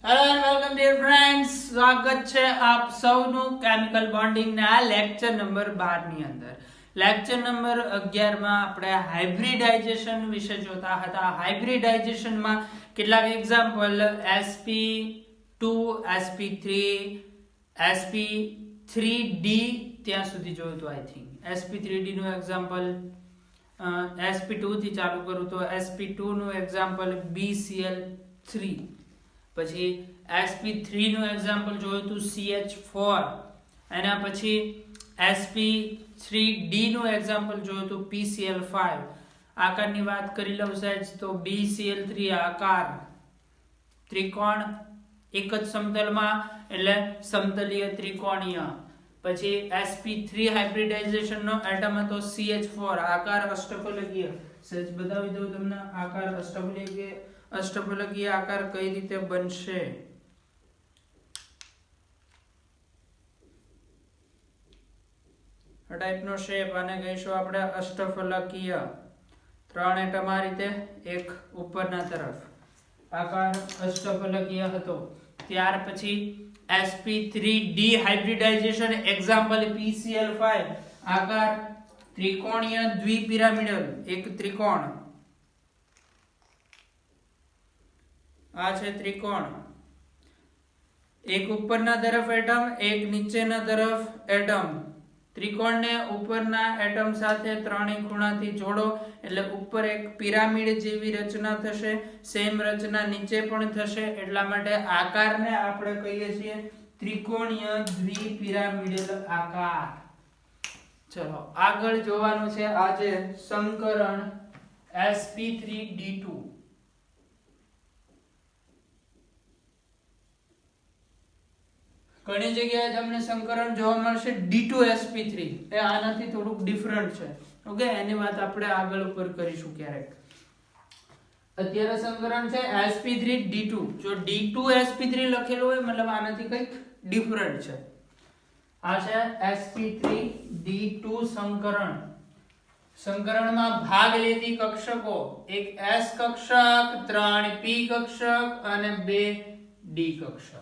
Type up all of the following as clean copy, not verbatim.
Hello and welcome dear friends, સ્વાગત છે આપ સૌનું કેમિકલ બોન્ડિંગ ના લેક્ચર નંબર 12 ની અંદર. લેક્ચર નંબર 11 માં આપણે હાઇબ્રિડાઇઝેશન વિશે જોતા હતા. હાઇબ્રિડાઇઝેશન માં કેટલાક એક્ઝામ્પલ sp2 sp3 sp3d ત્યાં સુધી જોયું તો આઈ થિંક sp3d નું એક્ઝામ્પલ sp2 થી ચાલુ કરું તો sp2 નું એક્ઝામ્પલ BCl3, પછી sp3 નું એક્ઝામ્પલ જોયું તો CH4, એના પછી sp3d નું એક્ઝામ્પલ જોયું તો PCl5. આકારની વાત કરી લઉં સાહેબ તો BCl3 આકાર ત્રિકોણ એક જ સમતલમાં એટલે સમતલીય ત્રિકોણીય. પછી sp3 હાઇબ્રિડાઇઝેશન નો એટમ હતો CH4 આકાર અષ્ટફલકીય. સહેજ બતાવી દઉં તમને આકાર અષ્ટફલકીય આકાર કઈ રીતે બનશે. આ ટાઈપનો શેપ આને કહીશું આપણે અષ્ટફલકીય. ત્રણ એટમ આ રીતે, એક ઉપરના તરફ, આકાર અષ્ટફલકીય હતો. ત્યાર પછી sp3d હાઇબ્રિડાઇઝેશન એક્ઝામ્પલ PCl5 આકાર ત્રિકોણીય દ્વિપિરામિડલ, એક ત્રિકોણ, આ છે ત્રિકોણ, એક ઉપરના તરફ એટમ, એક નીચેના તરફ એટમ. ત્રિકોણને ઉપરના એટમ સાથે ત્રણેય ખૂણાથી જોડો એટલે ઉપર એક પિરામિડ જેવી રચના થશે. સેમ રચના નીચે પણ થશે, એટલા માટે આકારને આપણે કહીએ છીએ ત્રિકોણીય દ્વિપિરામિડલ આકાર. ચલો આગળ જોવાનું છે આજે સંકરણ sp3d2. ઘણી જગ્યાએ તમને સંકરણ જોવા મળશે d2sp3, એ આનાથી થોડુંક ડિફરન્ટ છે. ઓકે, એની વાત આપણે આગળ ઉપર કરીશું ક્યારેક. અત્યારે સંકરણ છે sp3d2. જો d2sp3 લખેલું હોય મતલબ આનાથી કંઈક ડિફરન્ટ છે. આ છે sp3d2 સંકરણ. સંકરણમાં ભાગ લેતી કક્ષકો એક s કક્ષક, 3 p કક્ષક અને 2 d કક્ષક.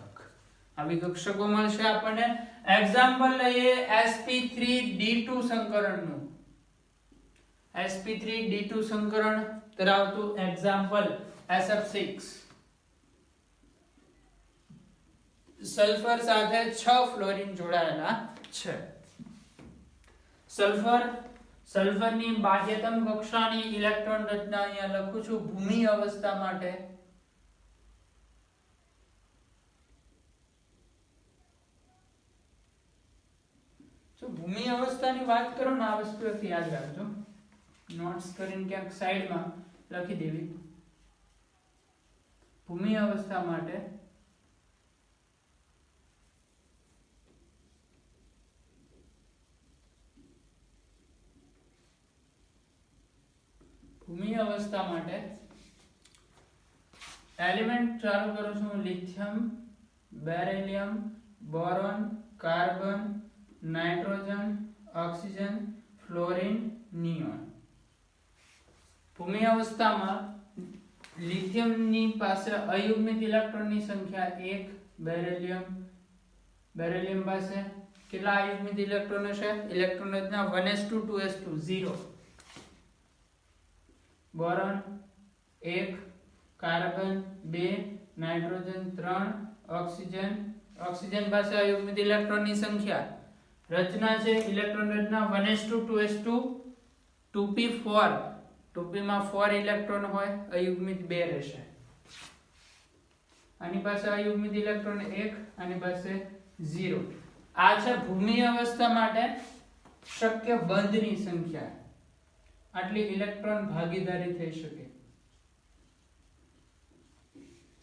આવી કક્ષકો મળશે આપણને. એક્ઝામ્પલ લઈએ sp3d2 સંકરણનું. sp3d2 સંકરણ ધરાવતું એક્ઝામ્પલ SF6. સલ્ફર સાથે 6 ફ્લોરિન જોડાયેલા છે. સલ્ફરની બાહ્યતમ કક્ષાની ઇલેક્ટ્રોન રચના અહીંયા લખું છું ભૂમિ અવસ્થા માટે. જો ભૂમિ અવસ્થાની વાત કરો ને, આ વસ્તુ યાદ રાખજો, નોટ્સ કરીને ક્યાંક સાઈડમાં લખી દેવી. ભૂમિ અવસ્થા માટે એલિમેન્ટ ચાલુ કરું છું lithium, beryllium, boron, carbon, nitrogen, oxygen, fluorine, neon. ભૂમિ અવસ્થામાં લિથિયમની પાસે અયુગ્મિત ઇલેક્ટ્રોનની સંખ્યા 1, બેરિલિયમ પાસે કેટલા અયુગ્મિત ઇલેક્ટ્રોન હશે? ઇલેક્ટ્રોન રચના 1s2 2s2 0. Boron 1, carbon 2, nitrogen 3, oxygen પાસે અયુગ્મિત ઇલેક્ટ્રોનની સંખ્યા. રચના છે ઇલેક્ટ્રોન રચના 1s2 2s2 2p4. 2p માં 4 ઇલેક્ટ્રોન હોય, અયુગ્મિત 2 રહેશે. આની પાસે અયુગ્મિત ઇલેક્ટ્રોન 1, આની પાસે 0. આ છે ભૂમિ અવસ્થા માટે શક્ય બંધની સંખ્યા. આટલી ઇલેક્ટ્રોન ભાગીદારી થઈ શકે.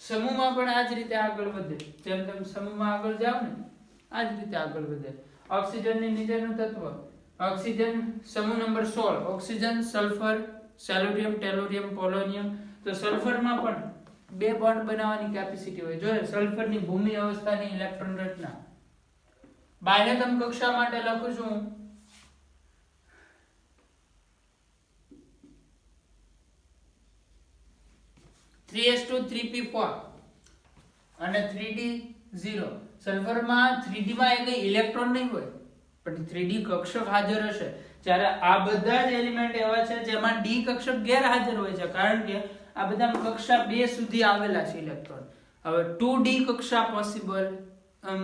સમૂહમાં પણ આ જ રીતે આગળ વધે. જેમ તમે સમૂહમાં આગળ જાવ ને, આ જ રીતે આગળ વધે. ઓક્સિજનની નીચેનું તત્વ ઓક્સિજન, સમૂહ number 16, oxygen, sulphur, selenium, tellurium, polonium. તો સલ્ફરમાં પણ 2 બોન્ડ બનાવવાની કેપેસિટી હોય. જોઈએ સલ્ફરની ભૂમિ અવસ્થાની ઇલેક્ટ્રોન રચના. બાહ્યતમ કક્ષા માટે લખું છું 3s2 3p4. અને 3d 0. સલ્ફરમાં 3d માં એક ઇલેક્ટ્રોન નહીં હોય પણ 3d કક્ષક હાજર હશે. જ્યારે આ બધા જ એલિમેન્ટ એવા છે જેમાં d કક્ષક ગેરહાજર હોય છે કારણ કે આ બધામાં કક્ષા 2 સુધી આવેલા છે ઇલેક્ટ્રોન. હવે 2d કક્ષા પોસિબલ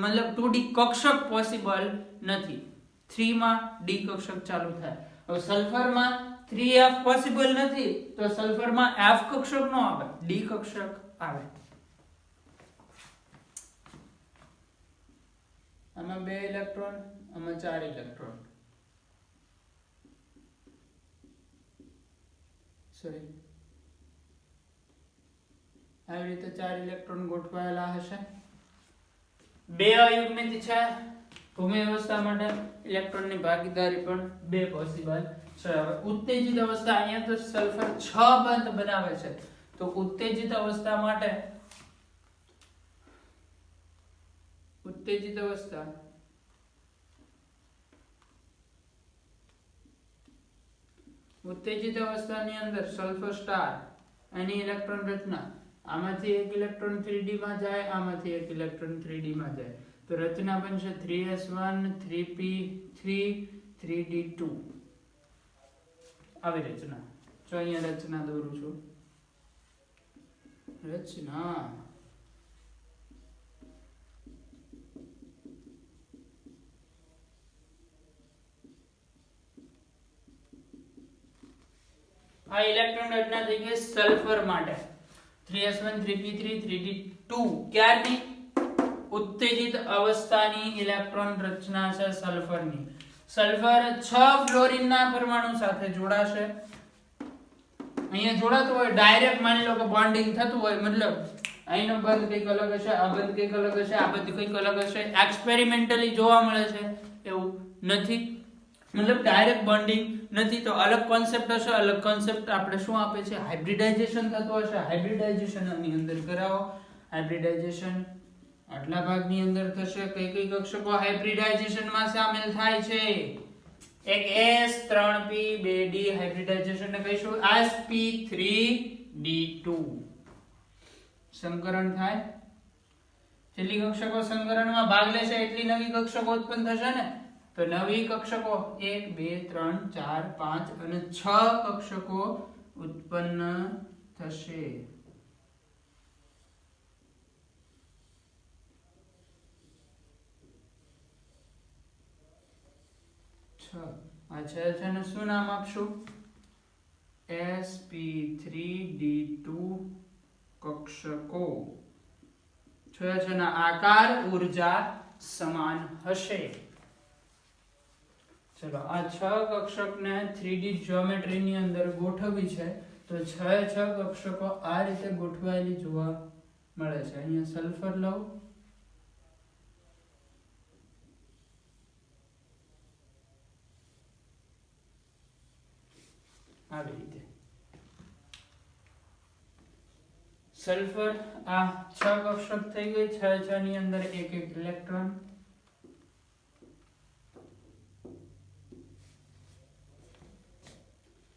મતલબ 2d કક્ષક પોસિબલ નથી. 3 માં d કક્ષક ચાલુ થાય. હવે સલ્ફરમાં 3f પોસિબલ નથી તો સલ્ફરમાં f કક્ષક નો આવે, d કક્ષક આવે. આમાં 2 ઇલેક્ટ્રોન, આમાં 4 ઇલેક્ટ્રોન. સોરી, આવી રીતે 4 ઇલેક્ટ્રોન ગોઠવાયેલા હશે. 2 અયુગ્મિત છે. ભૂમિ અવસ્થા માટે ઇલેક્ટ્રોનની ભાગીદારી પણ 2 પોસિબલ છે. હવે ઉત્તેજિત અવસ્થા, અહીંયા તો સલ્ફર 6 બંધ બનાવે છે તો ઉત્તેજિત અવસ્થા માટે ઉત્તેજિત અવસ્થાની અંદર સલ્ફર સ્ટાર એની ઇલેક્ટ્રોન રચના, આમાંથી એક ઇલેક્ટ્રોન 3d માં જાય, આમાંથી એક ઇલેક્ટ્રોન 3d માં જાય તો રચના બનશે 3s1 3p3 3d2 આવી રચના. જો અહીંયા રચના દોરું છું. રચના આ ઇલેક્ટ્રોન રચના થઈ ગઈ સલ્ફર માટે 3s1 3p3 3d2 ક્યારની ઉત્તેજિત અવસ્થાની ઇલેક્ટ્રોન રચના છે સલ્ફરની. સલ્ફર 6 ફ્લોરિનના પરમાણુ સાથે જોડાશે. અહીંયા જોડાતું હોય ડાયરેક્ટ માની લો કે બોન્ડિંગ થતું હોય, મતલબ અહીંનો બંધ કંઈક અલગ હશે, આ બંધ કંઈક અલગ હશે, આ બંધ કંઈક અલગ હશે, એક્સપેરિમેન્ટલી જોવા મળે છે એવું નથી, મતલબ ડાયરેક્ટ બોન્ડિંગ નથી તો અલગ કોન્સેપ્ટ હશે. અલગ કોન્સેપ્ટ આપણે શું આપે છે, હાઇબ્રિડાઇઝેશન થતું હશે. હાઇબ્રિડાઇઝેશન આની અંદર કરાવો. હાઇબ્રિડાઇઝેશન આટલા ભાગની અંદર થશે. કઈ કઈ કક્ષકો હાઇબ્રિડાઇઝેશન માં શામેલ થાય છે? એક s 3p 2d હાઇબ્રિડાઇઝેશન ને કહીશું sp3d2 સંકરણ થાય. જેટલી કક્ષકો સંકરણમાં ભાગ લેશે એટલી નવી કક્ષકો ઉત્પન્ન થશે ને. તો નવી કક્ષકો 1 2 3 4 5 અને 6 કક્ષકો ઉત્પન્ન થશે. આ છે ને શું નામ આપશું? sp3d2 કક્ષકો. છે ના આકાર ઊર્જા સમાન હશે. ચલો આ 6 કક્ષકને 3D જ્યોમેટ્રી ની અંદર ગોઠવવી છે તો 6 કક્ષકો આ રીતે ગોઠવાયેલી જોવા મળે છે. અહીંયા સલ્ફર લઉં, આવી રીતે સલ્ફર આ 6 કક્ષક થઈ ગઈ. 6 ની અંદર એક એક ઇલેક્ટ્રોન.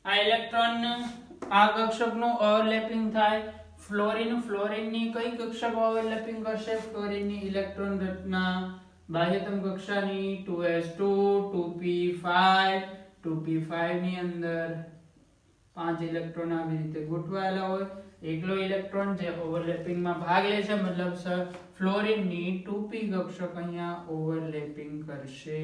આ ઇલેક્ટ્રોન આ કક્ષકનું ઓવરલેપિંગ થાય. ફ્લોરિન ની કઈ કક્ષક ઓવરલેપિંગ કરશે? ફ્લોરિન ની ઇલેક્ટ્રોન રચના બાહ્યતમ કક્ષાની 2s2 2p5 2p5 ની અંદર 5 ઇલેક્ટ્રોન આવી રીતે ગોઠવાયેલા હોય. એકલો ઇલેક્ટ્રોન જે ઓવરલેપિંગ માં ભાગ લે છે, મતલબ ફ્લોરિન ની 2p કક્ષક અહીંયા ઓવરલેપિંગ કરશે.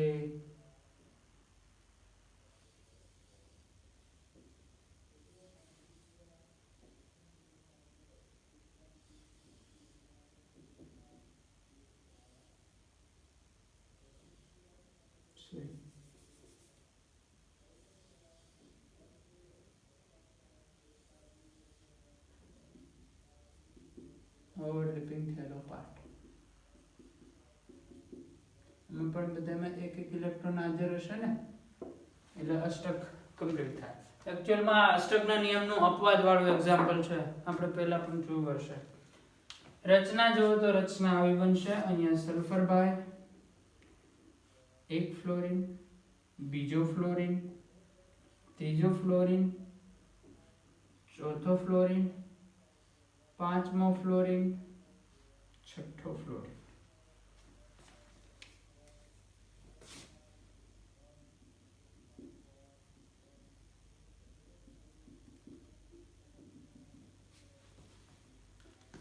ઓવરલેપિંગ થયેલો પાર્ટ. આમાં પણ બધામાં એક એક ઇલેક્ટ્રોન હાજર હશે ને, એટલે અષ્ટક કમ્પ્લીટ થાય. એક્ચ્યુઅલમાં અષ્ટકના નિયમનું અપવાદ વાળું એક્ઝામ્પલ છે, આપણે પહેલા પણ જોયું હશે. રચના જોવો તો રચના આવી બનશે. અહીંયા સલ્ફર ભાઈ, એક ફ્લોરિન, બીજો ફ્લોરિન, ત્રીજો ફ્લોરિન, ચોથો ફ્લોરિન, પાંચમો ફ્લોરિન, છઠ્ઠો ફ્લોરિન.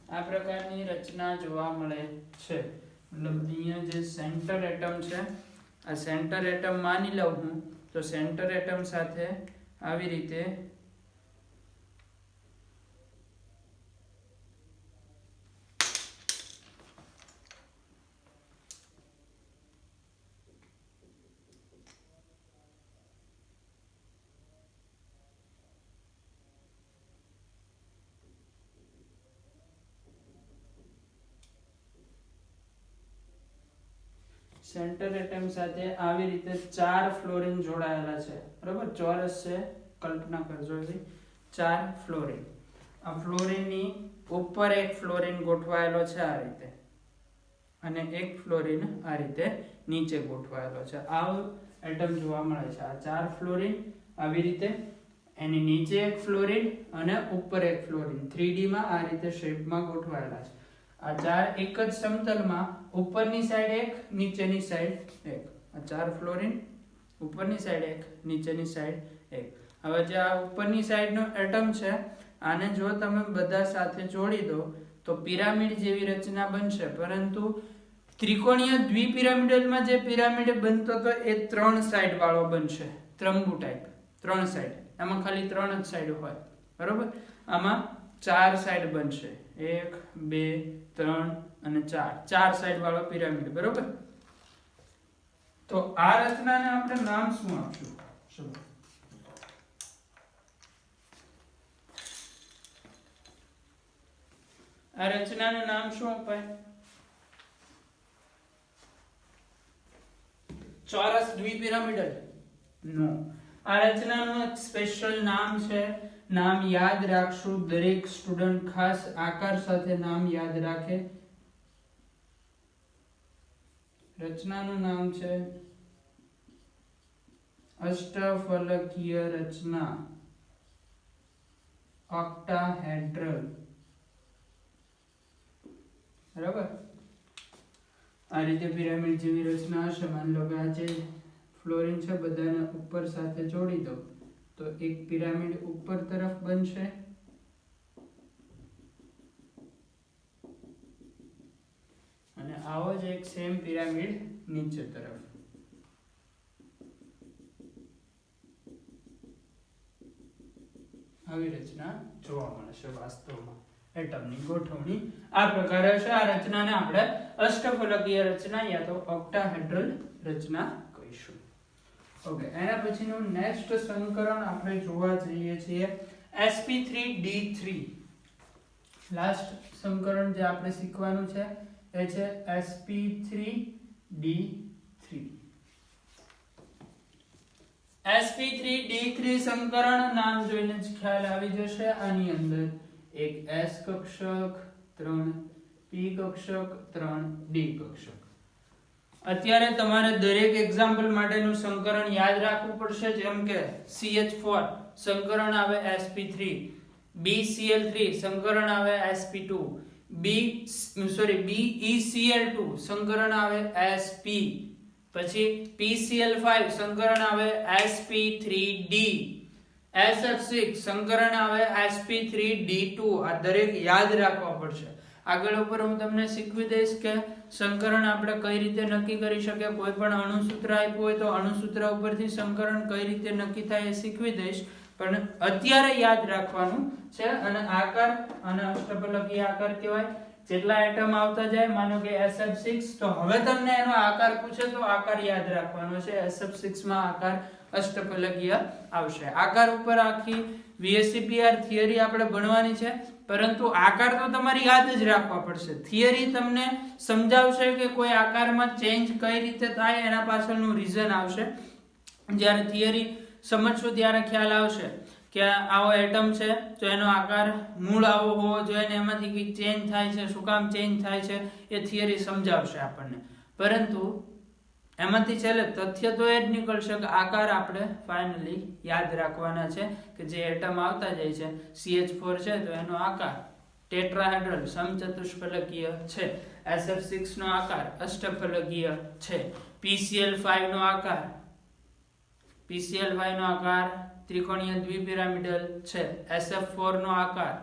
આ પ્રકારની રચના જોવા મળે છે. મતલબ અહીંયા જે સેન્ટર એટમ છે, આ સેન્ટર એટમ માની લઉં હું, તો સેન્ટર એટમ સાથે આવી રીતે સેન્ટર એટમ સાથે આવી રીતે 4 ફ્લોરિન જોડાયેલા છે. બરાબર, ચોરસ છે, કલ્પના કરજો. 4 ફ્લોરિન. આ ફ્લોરિનની ઉપર એક ફ્લોરિન ગોઠવાયેલો છે આ રીતે, અને એક ફ્લોરિન આ રીતે નીચે ગોઠવાયેલો છે. આવું એટમ જોવા મળે છે. આ 4 ફ્લોરિન આવી રીતે, એની નીચે એક ફ્લોરિન અને ઉપર એક ફ્લોરિન 3D માં આ રીતે શેપમાં ગોઠવાયેલા છે. આ 4 એક જ સમતલમાં, ઉપરની સાઈડ એક, નીચેની સાઈડ એક. આ 4 ફ્લોરિન, ઉપરની સાઈડ એક, નીચેની સાઈડ એક. હવે જે આ ઉપરની સાઈડનો એટમ છે, આને જો તમે બધા સાથે જોડી દો તો પિરામિડ જેવી રચના બનશે. પરંતુ ત્રિકોણીય દ્વિપિરામિડલમાં જે પિરામિડ બનતો હતો એ 3 સાઈડ વાળો બનશે, ત્રંબુ ટાઈપ. 3 સાઈડ, આમાં ખાલી 3 જ સાઈડ હોય. બરોબર, આમાં 4 સાઈડ બનશે. 1 2 3 અને 4 સાઈડ વાળો પિરામિડ. બરોબર, તો આ રચનાને આપણે નામ શું આપશું? ચલો, આ રચનાનું નામ શું અપાય? ચોરસ દ્વિપિરામિડલ? નો, આ રચનાનું એક સ્પેશિયલ નામ છે. નામ યાદ રાખશું. દરેક સ્ટુડન્ટ ખાસ આકાર સાથે નામ યાદ રાખે. રચનાનું નામ છે અષ્ટફલકીય રચના, ઓક્ટાહેડ્રલ. બરાબર, આ રીતે પિરામિડ જેવી રચના હશે. માની લો કે આ જે ફ્લોરિન છે બધાને ઉપર સાથે જોડી દો તો એક પિરામિડ ઉપર તરફ બનશે, અને આવો જ એક સેમ પિરામિડ નીચે તરફ. આવી રચના જોવા મળશે વાસ્તવમાં. એટમની ગોઠવણી આ પ્રકારે હશે. આ રચનાને આપણે અષ્ટફલકીય રચના યા તો ઓક્ટાહેડ્રલ રચના કહીશું. ઓકે, એના પછીનું નેક્સ્ટ સંકરણ આપણે જોવા જઈએ છીએ sp3d3. લાસ્ટ સંકરણ જે આપણે શીખવાનું છે એ છે sp3d3. sp3d3 સંકરણ નામ જોઈને જ ખ્યાલ આવી જશે. આની અંદર એક s કક્ષક, 3 p કક્ષક, 3 d કક્ષક. અત્યારે તમારે દરેક એક્ઝામ્પલ માટેનું સંકરણ યાદ રાખવું પડશે. જેમ કે CH4 સંકરણ આવે sp3, BCl3 સંકરણ આવે sp2, BeCl2 સંકરણ આવે sp, પછી PCl5 સંકરણ આવે sp3d, SF6 સંકરણ આવે sp3d2. આ દરેક યાદ રાખવા પડશે. આગળ ઉપર હું તમને શીખવી દઈશ કે સંકરણ આપણે કઈ રીતે નક્કી કરી શકીએ. કોઈ પણ અણુસૂત્ર આપ્યું હોય તો અણુસૂત્ર ઉપરથી સંકરણ કઈ રીતે નક્કી થાય એ શીખવી દઈશ. પણ અત્યારે યાદ રાખવાનું છે. અને આકાર, અને અષ્ટફલકીય આકાર કહેવાય. જેટલા એટમ આવતા જાય, માનો કે SF6, તો હવે તમને એનો આકાર પૂછે તો આકાર યાદ રાખવાનો છે. SF6 માં આકાર અષ્ટફલકીય આવશે. આકાર ઉપર આખી VSCPR થિયરી આપણે ભણવાની છે, પરંતુ આકાર તો તમારે યાદ જ રાખવા પડશે. થિયરી તમને સમજાવશે કે કોઈ આકારમાં ચેન્જ કઈ રીતે થાય, એના પાછળનું રીઝન આવશે. જ્યારે થિયરી સમજશો ત્યારે ખ્યાલ આવશે કે આવો એટમ છે તો એનો આકાર મૂળ આવો હોવો જોઈએ, ને એમાંથી કંઈક ચેન્જ થાય છે, શું કામ ચેન્જ થાય છે એ થિયરી સમજાવશે આપણને. પરંતુ એમાંથી છેલ્લે તથ્ય તો એ જ નીકળશે કે આકાર આપણે ફાઇનલી યાદ રાખવાના છે. કે જે એટમ આવતા જાય છે, CH4 છે તો એનો આકાર ટેટ્રાહેડ્રલ સમચતુષ્ફલકીય છે. SF6 નો આકાર અષ્ટફલકીય છે. PCl5 નો આકાર ત્રિકોણીય દ્વિપિરામિડલ છે. SF4 નો આકાર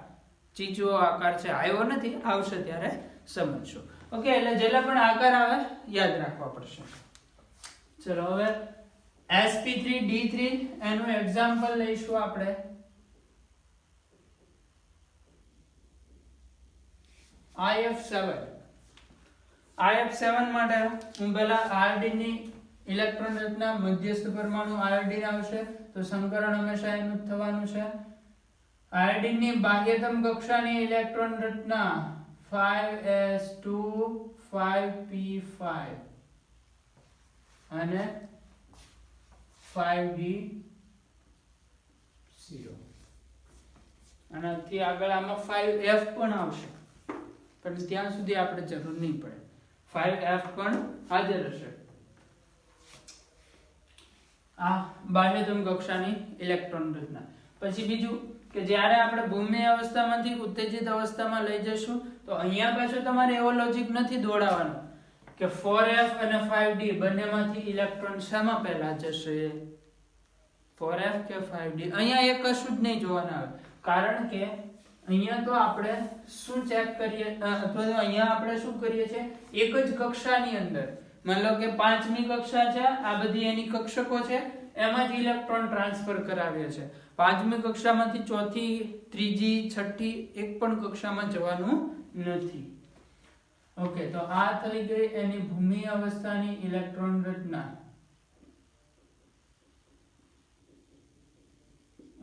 ચીચુઓ આકાર છે. આવ્યો નથી, આવશે ત્યારે સમજશું. ઓકે, એટલે જેટલા પણ આકાર આવે યાદ રાખવા પડશે. ચલો હવે sp3d3 એનું એક્ઝામ્પલ લઈશું આપણે. IF7 માટે હું પહેલા આયોડીન ની ઇલેક્ટ્રોન રચના મધ્યસ્થ પરમાણુ આયોડીન આવશે, તો સંકરણ હંમેશા એનું જ થવાનું છે. આયોડીન ની બાહ્યતમ કક્ષાની ઇલેક્ટ્રોન રચના 5s2 5p5 અને 5d0. આનાથી આગળ આમાં 5f પણ આવશે, પણ ત્યાં સુધી આપણે જરૂર નહીં પડે. 5f પણ હાજર હશે. આ બાહ્યતમ કક્ષાની ઇલેક્ટ્રોન રચના. પછી બીજું કે જ્યારે આપણે ભૂમિ અવસ્થામાંથી ઉત્તેજિત અવસ્થામાં લઈ જશું, તો અહીંયા પાછું તમારે એવો લોજિક નથી દોડાવવાનો કે 4f અને 5d બંનેમાંથી ઇલેક્ટ્રોન શામાં પહેલા જશે, 4f કે 5d. અહીંયા એક કશું જ નહીં જોવાના આવે, કારણ કે અહીંયા તો આપણે શું ચેક કરીએ, અથવા તો અહીંયા આપણે શું કરીએ છીએ, એક જ કક્ષાની અંદર માની લો કે 5મી કક્ષા છે, આ બધી એની કક્ષકો છે, એમાં જ ઇલેક્ટ્રોન ટ્રાન્સફર કરાવીએ છે. 5મી કક્ષામાંથી 4થી 3જી 6ઠી એક પણ કક્ષામાં જવાનું નથી. ઓકે, તો આ થઈ ગઈ એની ભૂમિ અવસ્થાની ઇલેક્ટ્રોન રચના.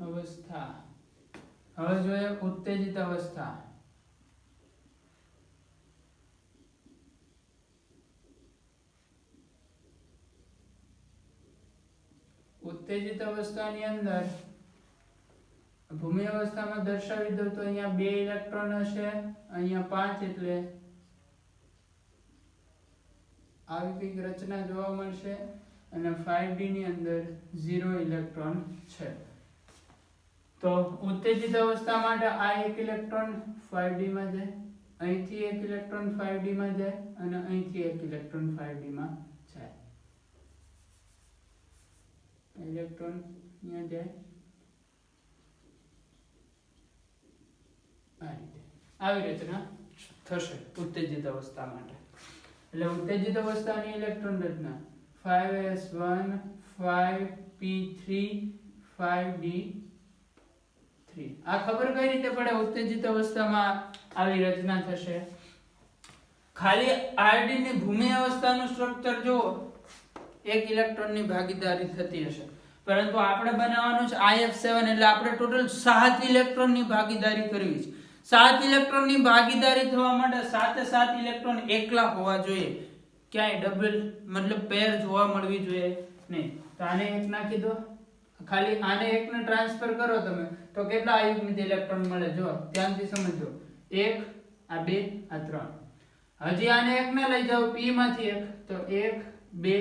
અવસ્થા. હવે જોઈએ ઉત્તેજિત અવસ્થા. ઉત્તેજિત અવસ્થાની અંદર ભૂમિ અવસ્થામાં દર્શાવી દો તો અહીંયા 2 ઇલેક્ટ્રોન હશે, અહીંયા 5, એટલે આવી કંઈક રચના જોવા મળશે. અને 5d ની અંદર 0 ઇલેક્ટ્રોન છે. તો ઉત્તેજિત અવસ્થા માટે આ એક ઇલેક્ટ્રોન 5d માં જાય, અહીંથી એક ઇલેક્ટ્રોન 5d માં જાય, અને અહીંથી એક ઇલેક્ટ્રોન 5d માં જાય. ઇલેક્ટ્રોન અહીંયા જાય, આ રીતે આવી રચના થશે ઉત્તેજિત અવસ્થા માટે. એટલે ઉત્તેજિત અવસ્થાની ઇલેક્ટ્રોન રચના 5s1 5p3 5d3. આ ખબર કઈ રીતે પડે ઉત્તેજિત અવસ્થામાં આવી રચના થશે? ખાલી આયોડીન ની ભૂમિ અવસ્થાનું સ્ટ્રક્ચર જુઓ, એક ઇલેક્ટ્રોનની ભાગીદારી થતી હશે, પરંતુ આપણે બનાવવાનું છે IF7, એટલે આપણે ટોટલ 7 ઇલેક્ટ્રોનની ભાગીદારી કરવી છે. 7 ઇલેક્ટ્રોનની ભાગીદારી થવા માટે 7 ઇલેક્ટ્રોન એકલા હોવા જોઈએ, ક્યાંય ડબલ મતલબ પેર જોવા મળવી જોઈએ નહીં. તો આને એક નાખી દો, ખાલી આને એકને ટ્રાન્સફર કરો તમે, તો કેટલા અયુગ્મિત ઇલેક્ટ્રોન મળે જો ધ્યાનથી સમજો. 1, આ 2, આ 3. હજી આને એકને લઈ જાઓ p માંથી એક, તો 1 2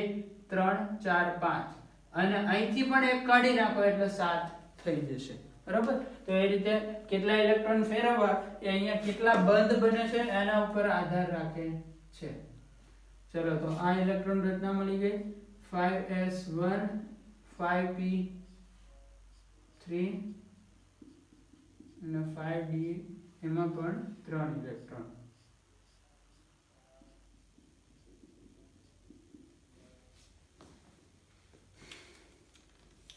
3 4 5, અને અહીંથી પણ એક કાઢી નાખો એટલે 7 થઈ જશે. બરાબર? તો એ રીતે કેટલા ઇલેક્ટ્રોન ફેરવવા એ અહીંયા કેટલા બંધ બને છે એના ઉપર આધાર રાખે છે. ચલો, તો આ ઇલેક્ટ્રોન રચના મળી ગઈ. 5s1 5p3 અને 5d, એમાં પણ 3 ઇલેક્ટ્રોન.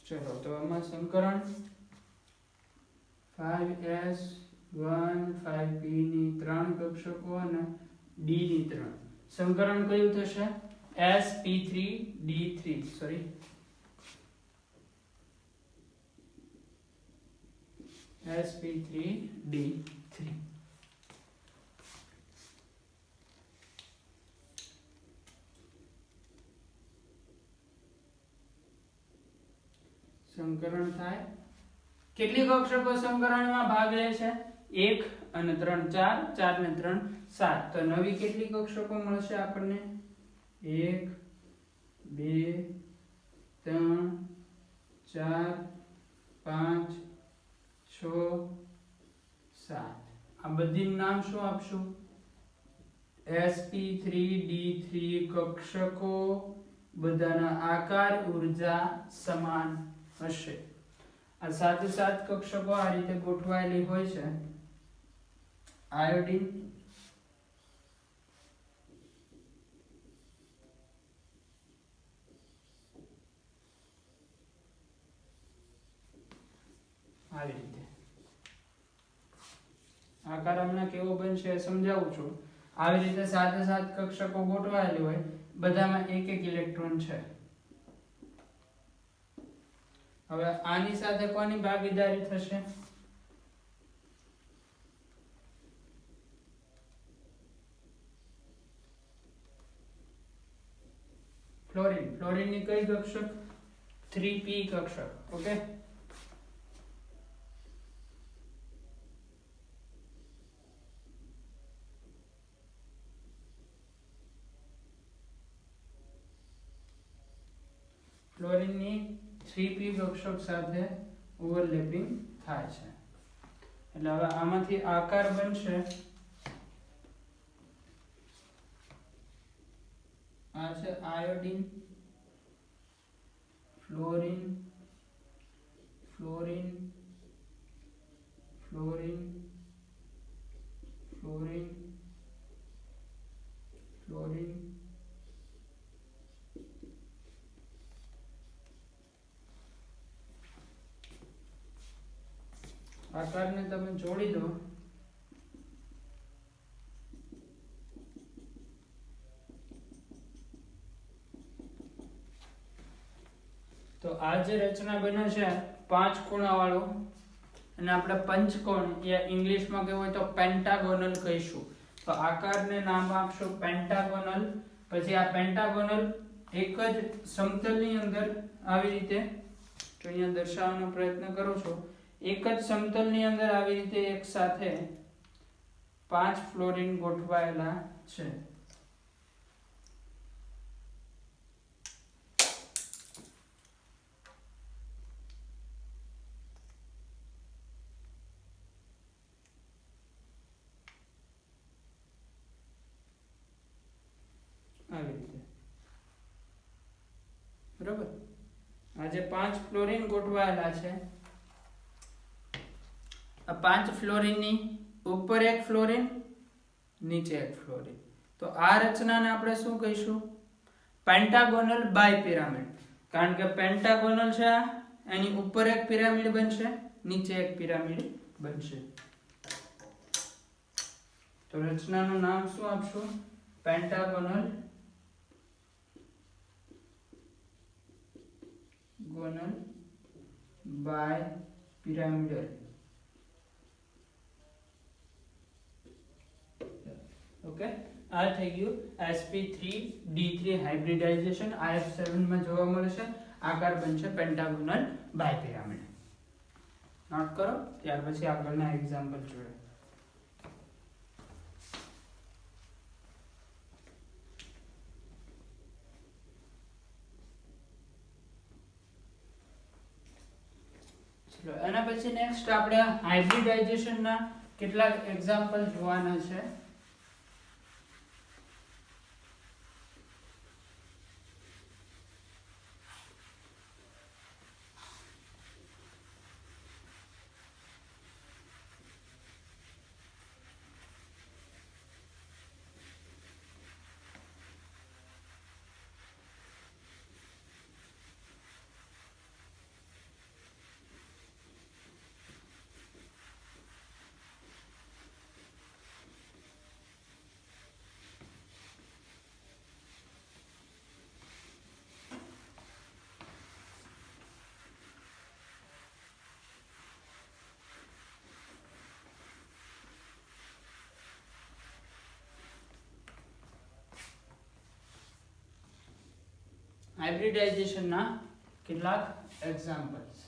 ચલો, તો આમાં સંકરણ 5s1 5p ની 3 કક્ષકો અને d ની 3. સંકરણ કયું થશે? sp3d3. Sorry, sp3d3. સંકરણ થાય. કેટલી કક્ષકો સંકરણમાં ભાગ લે છે? 1 અને 3 4, 4 ને 3 7. તો નવી કેટલી કક્ષકો મળશે આપણને? 1 2 3 4 5 6 7. આ બધી નામ શું આપશું? sp3d3 કક્ષકો, બધાના આકાર ઊર્જા સમાન હશે. આ 7 કક્ષકો આ રીતે ગોઠવાયેલી હોય છે. આયોડિન, આવી રીતે આકાર હમણાં કેવો બનશે સમજાવું છું. આવી રીતે 7 કક્ષકો ગોઠવાયેલી હોય, બધામાં એક ઇલેક્ટ્રોન છે. હવે આની સાથે કોની ભાગીદારી થશે? ફ્લોરીન ની કઈ કક્ષક? 3p કક્ષક. ઓકે, ફ્લોરીન ની 3p કક્ષક સાથે ઓવરલેપિંગ થાય છે. એટલે હવે આમાંથી આકાર બનશે. આ છે iodine, fluorine, fluorine, fluorine, fluorine, fluorine, આકારને તમે જોડી દો તો આ જે રચના બને છે 5 ખૂણા વાળો, અને આપણે પંચકોણ યા ઇંગ્લિશમાં કહેવું હોય તો પેન્ટાગોનલ કહીશું. તો આકારને નામ આપશું પેન્ટાગોનલ. પછી આ પેન્ટાગોનલ એક જ સમતલની અંદર આવી રીતે, જો અહીંયા દર્શાવવાનો પ્રયત્ન કરો છો, એક જ સમતલની અંદર આવી રીતે એક સાથે 5 ફ્લોરીન ગોઠવાયેલા છે. આવી રીતે, બરોબર. આ જે 5 ફ્લોરીન ગોઠવાયેલા છે, આ 5 ફ્લોરીનની ઉપર એક ફ્લોરીન, નીચે એક ફ્લોરીન. તો આ રચનાને આપણે શું કહીશું? પેન્ટાગોનલ બાયપિરામિડ. કારણ કે પેન્ટાગોનલ છે, એની ઉપર એક પિરામિડ બનશે, નીચે એક પિરામિડ બનશે. તો રચનાનું નામ શું આપશું? પેન્ટાગોનલ ગોનલ બાયપિરામિડલ. ઓકે, આ થઈ ગયું sp3d3 હાઇબ્રિડાઇઝેશન. IF7 માં જોવા મળશે. આકાર બનશે પેન્ટાગોનલ બાયપિરામિડ. નોટ કરો, ત્યાર પછી આગળના એક્ઝામ્પલ જોઈએ. ચલો, એના પછી નેક્સ્ટ આપણે હાઇબ્રિડાઇઝેશનના કેટલાક એક્ઝામ્પલ જોવાના છે. હાઇબ્રિડાઇઝેશનના કેટલાક એક્ઝામ્પલ્સ.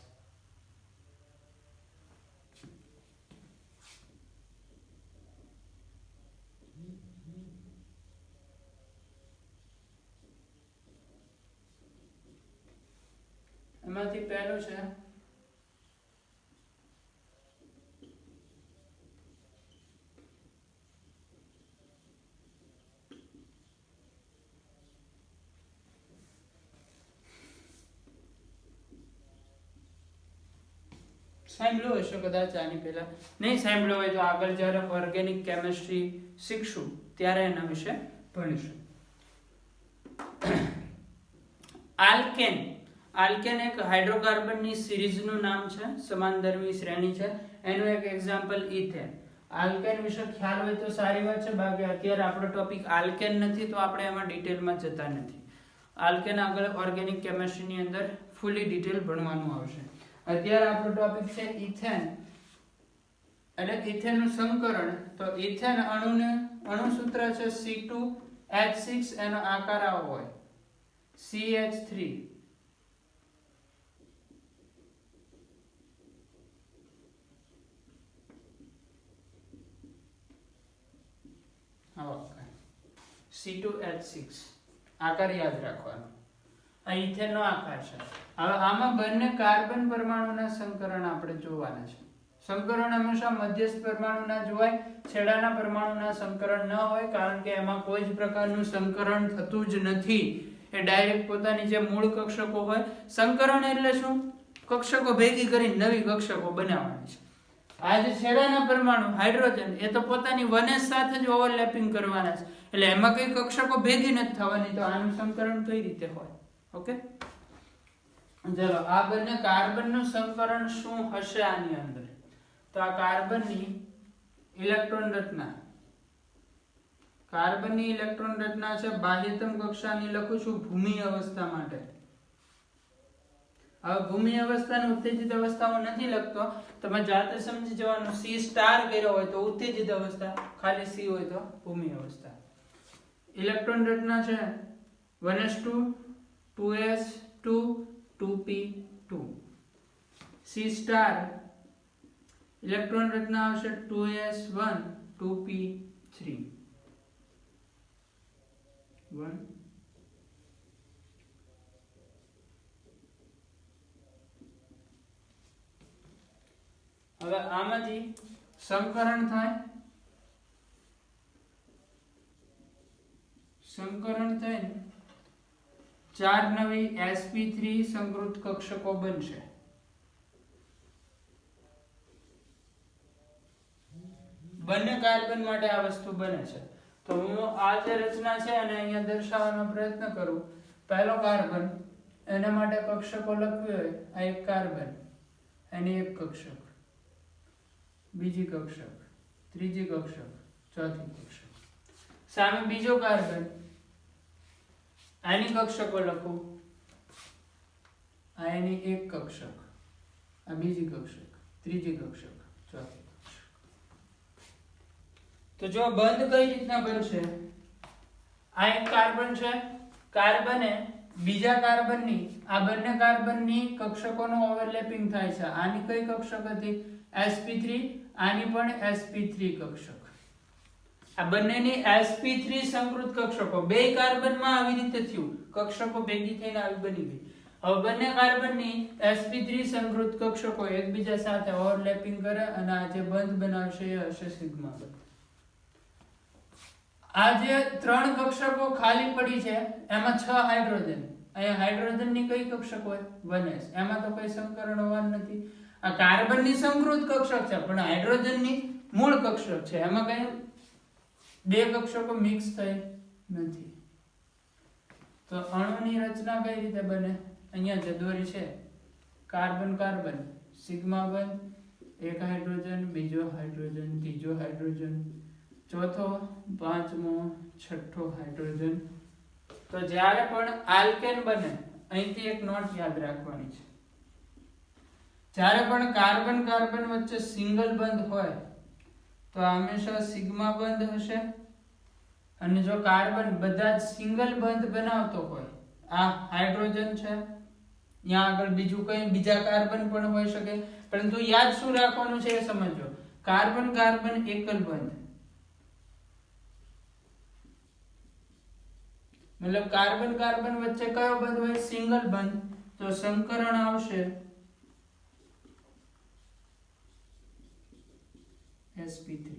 એમાંથી પહેલું છે સાંભળ્યું હશે કદાચ આની પહેલા. નહીં સાંભળ્યું હોય તો આગળ જ્યારે ઓર્ગેનિક કેમિસ્ટ્રી શીખશું ત્યારે એના વિશે ભણીશું. આલ્કેન. આલ્કેન એક હાઇડ્રોકાર્બનની સિરીઝનું નામ છે, સમાનધર્મી શ્રેણી છે. એનું એક એક્ઝામ્પલ ઇથેન. આલ્કેન વિશે ખ્યાલ હોય તો સારી વાત છે, બાકી અત્યારે આપણો ટોપિક આલ્કેન નથી તો આપણે એમાં ડિટેલમાં જતા નથી. આલ્કેન આગળ ઓર્ગેનિક કેમિસ્ટ્રીની અંદર ફૂલી ડિટેલ ભણવાનું આવશે. અત્યારે આપણો ટોપિક છે ઇથેન, એટલે ઇથેનનું સંકરણ. તો ઇથેન અણુ સૂત્ર છે C2H6, એનો આકાર આવો હોય CH3. C2H6 આકાર યાદ રાખવાનો. આ ઇથેનનો આકાર છે. હવે આમાં બંને કાર્બન પરમાણુના સંકરણ આપણે જોવાના છે. સંકરણ હંમેશા મધ્યસ્થ પરમાણુના જોવાય, છેડાના પરમાણુના સંકરણ ન હોય, કારણ કે એમાં કોઈ જ પ્રકારનું સંકરણ થતું જ નથી. એ ડાયરેક્ટ પોતાની જે મૂળ કક્ષકો હોય. સંકરણ એટલે શું? કક્ષકો ભેગી કરીને નવી કક્ષકો બનાવવાની છે. આ જે છેડાના પરમાણુ હાઇડ્રોજન એ તો પોતાની વનસ સાથે જ ઓવરલેપિંગ કરવાના છે, એટલે એમાં કઈ કક્ષકો ભેગી નથી થવાની. તો આનું સંકરણ કઈ રીતે હોય? ઓકે, ચલો આ બંને કાર્બનનું સંકરણ શું હશે આની અંદર? તો આ કાર્બનની ઇલેક્ટ્રોન રચના, કાર્બનની ઇલેક્ટ્રોન રચના છે બાહ્યતમ કક્ષાની. લખું છું ભૂમિ અવસ્થા માટે. હવે ભૂમિ અવસ્થાને ઉત્તેજિત અવસ્થાઓ નથી લખતો, તમે જાતે સમજી જવાનું. C સ્ટાર કર્યો હોય તો ઉત્તેજિત અવસ્થા, ખાલી C હોય તો ભૂમિ અવસ્થા. ઇલેક્ટ્રોન રચના છે 1s2 2s2 2p2. C star electron રચના આવશે 2s1 2p3 1. હવે આમાંથી સંકરણ થાય, સંકરણ થઈને 4 નવી sp3 સંકૃત કક્ષકો બનશે. બંને કાર્બન માટે આ વસ્તુ બને છે. તો હું આ જે રચના છે અને અહીંયા દર્શાવવાનો પ્રયત્ન કરું. પહેલો કાર્બન, એના માટે કક્ષકો લખવી હોય, આ એક કાર્બન, એની એક કક્ષક, બીજી કક્ષક, ત્રીજી કક્ષક, ચોથી કક્ષક. સામે બીજો કાર્બન, આની કક્ષકો લખું, આ એની એક કક્ષક, આ બીજી કક્ષક, ત્રીજી કક્ષક, ચોથી. તો જો બંધ કઈ રીતના બનશે? આ એક કાર્બન છે, કાર્બને બીજા કાર્બનની, આ બંને કાર્બનની કક્ષકોનું ઓવરલેપિંગ થાય છે. આની કઈ કક્ષક હતી? sp3. આની પણ sp3 કક્ષક. આ બંનેની sp3 સંકૃત કક્ષકો. બે કાર્બનમાં આવી રીતે થયું, કક્ષકો ભેગી થઈને આવી બની ગઈ. હવે બંને કાર્બનની sp3 સંકૃત કક્ષકો એકબીજા સાથે ઓવરલેપિંગ કરે અને આ જે બંધ બનાવશે એ હશે સિગ્મા બંધ. આ જે 3 કક્ષકો ખાલી પડી છે એમાં 6 હાઇડ્રોજન. અહીંયા હાઇડ્રોજનની કઈ કક્ષક હોય? 1s. એમાં તો કઈ સંકરણ હોવાનું નથી. આ કાર્બનની સંકૃત કક્ષક છે પણ હાઇડ્રોજનની મૂળ કક્ષક છે, એમાં કઈ બે કક્ષકો મિક્સ થઈ નથી. તો અણુની રચના કઈ રીતે બને? અહીંયા જે દોરી છે, કાર્બન કાર્બન, સિગ્મા બંધ, એક હાઇડ્રોજન, બીજો હાઇડ્રોજન, ત્રીજો હાઇડ્રોજન, ચોથો, પાંચમો, છઠ્ઠો હાઇડ્રોજન. તો જ્યારે પણ આલ્કેન બને, અહીંથી એક નોટ યાદ રાખવાની છે. જ્યારે પણ કાર્બન કાર્બન વચ્ચે સિંગલ બંધ હોય તો હંમેશા સિગ્મા બંધ હશે. અને જો કાર્બન બધા જ સિંગલ બંધ બનાવતો હોય, આ હાઇડ્રોજન છે, ત્યાં આગળ બીજું કઈ બીજા કાર્બન પણ હોઈ શકે, પરંતુ યાદ શું રાખવાનું છે એ સમજો. કાર્બન કાર્બન એકલ બંધ, મતલબ કાર્બન કાર્બન વચ્ચે કયો બંધ હોય? સિંગલ બંધ. તો સંકરણ આવશે sp3.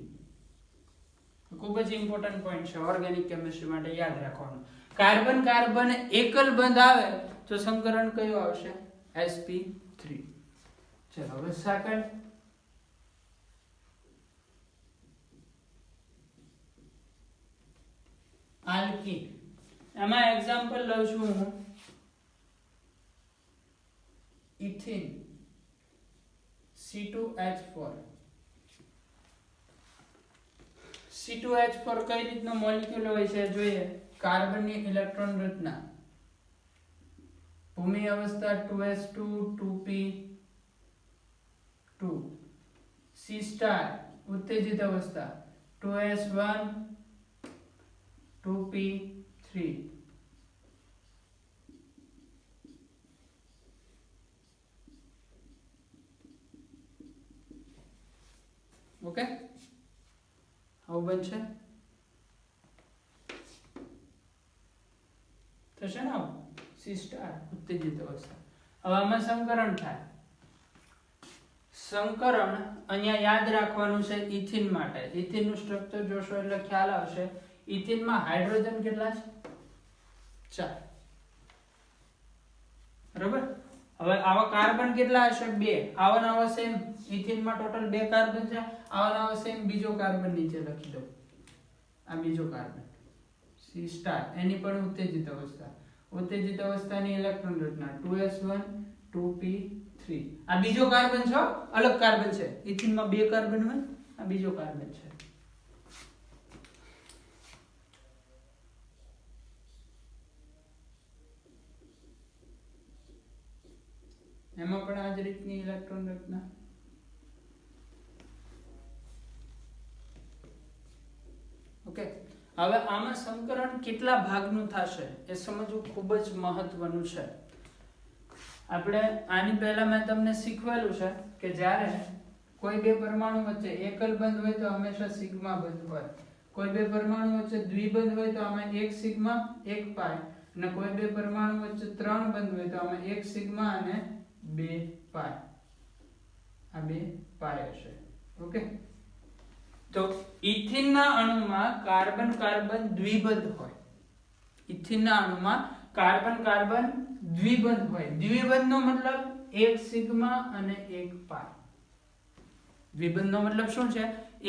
ખૂબ જ ઇમ્પોર્ટન્ટ પોઈન્ટ છે ઓર્ગેનિક કેમિસ્ટ્રી માટે, યાદ રાખવાનું. કાર્બન કાર્બન એકલ બંધ આવે તો સંકરણ કયું આવશે? sp3. ચલો હવે સેકન્ડ આલ્કીન. એમાં એક્ઝામ્પલ લઉં છું હું ઇથિન C2H4. C2H4 કઈ રીતનો મોલેક્યુલ હોય છે જોઈએ. કાર્બનની ઇલેક્ટ્રોન રચના ભૂમિ અવસ્થા 2s2 2p2, C સ્ટાર ઉત્તેજિત અવસ્થા 2s1 2p3. ઓકે, આવું બનશે થશે ને આવું C સ્ટાર ઉત્તેજિત અવસ્થા. હવે આમાં સંકરણ થાય. સંકરણ અહીંયા યાદ રાખવાનું છે ઇથિન માટે. ઇથિન નું સ્ટ્રક્ચર જોશો એટલે ખ્યાલ આવશે. ઇથિન માં હાઇડ્રોજન કેટલા છે? 4. બરોબર. હવે આવા કાર્બન કેટલા હશે? 2. આવા સેમ ઇથિન માં ટોટલ 2 કાર્બન છે. આવા સેમ બીજો કાર્બન નીચે લખી દો. આ બીજો કાર્બન C સ્ટાર, એની પણ ઉત્તેજિત અવસ્થા. ઉત્તેજિત અવસ્થાની ઇલેક્ટ્રોન રચના 2s1 2p3. આ બીજો કાર્બન છે, અલગ કાર્બન છે. ઇથિન માં 2 કાર્બન હોય, આ બીજો કાર્બન છે. એમાં પણ આ જ રીતની ઇલેક્ટ્રોન રચના. ઓકે, હવે આમાં સંકરણ કેટલા ભાગનું થશે એ સમજવું ખૂબ જ મહત્વનું છે. આપણે આની પહેલા મેં તમને શીખવેલું છે કે જ્યારે કોઈ બે પરમાણુ વચ્ચે એકલ બંધ હોય તો હંમેશા સિગ્મા બંધ હોય. કોઈ બે પરમાણુ વચ્ચે દ્વિબંધ હોય તો આમાં 1 સિગ્મા 1 પાઈ, અને કોઈ બે પરમાણુ વચ્ચે 3 બંધ હોય તો આમાં 1 સિગ્મા અને 2 પાઈ. આ 2 પાઈ હશે. ઓકે, તો ઇથિનના અણુમાં કાર્બન કાર્બન દ્વિબંધ હોય. ઇથિનના અણુમાં કાર્બન કાર્બન દ્વિબંધ હોય. દ્વિબંધનો મતલબ 1 સિગ્મા અને 1 પાઈ. દ્વિબંધનો મતલબ શું છે?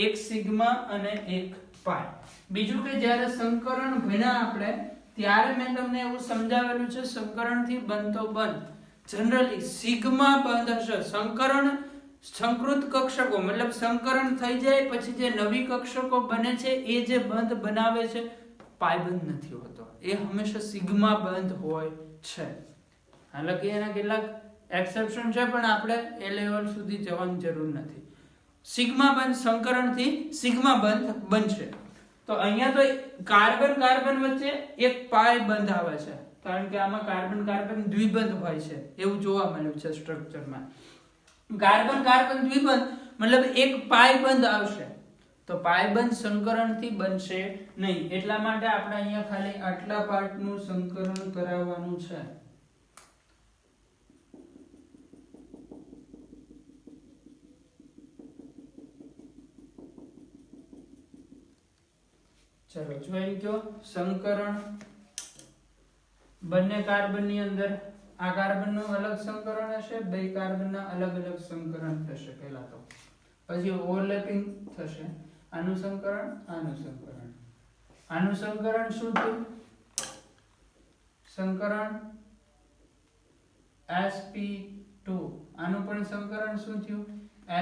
1 સિગ્મા અને 1 પાઈ. બીજું કે જ્યારે સંકરણ ભણ્યા આપણે ત્યારે મેં તમને એવું સમજાવેલું છે, સંકરણથી બનતો બંધ જનરલી સિગ્મા બંધ હશે. સંકરણ સંકૃત કક્ષકો મતલબ સંકરણ થઈ જાય પછી જે નવી કક્ષકો બને છે એ જે બંધ બનાવે છે પાઈ બંધ નથી હોતો. એ હંમેશા સિગ્મા બંધ હોય છે. હાલાકી એના કેટલાક એક્સેપ્શન છે પણ આપણે એ લેવલ સુધી જવાની જરૂર નથી. સિગ્મા બંધ સંકરણથી સિગ્મા બંધ બનશે. તો અહીંયા તો કાર્બન કાર્બન વચ્ચે એક પાઈ બંધ આવે છે, કારણ કે આમાં કાર્બન કાર્બન દ્વિબંધ હોય છે એવું જોવા મળ્યું છે સ્ટ્રક્ચરમાં. કાર્બન કાર્બન દ્વિબંધ મતલબ એક પાઈ બંધ આવશે. તો પાઈ બંધ સંકરણથી બનશે નહીં. એટલા માટે આપણે અહીંયા ખાલી આટલા પાર્ટનું સંકરણ કરાવવાનું છે. ચલો જોઈ ગયો સંકરણ. બંને કાર્બનની અંદર આ કાર્બનનું અલગ સંકરણ હશે, બે કાર્બનના અલગ અલગ સંકરણ થશે પહેલા તો, પછી ઓવરલેપિંગ થશે. આનું સંકરણ, આનું સંકરણ. આનું સંકરણ શું થયું? સંકરણ sp2. આનું પણ સંકરણ શું થયું?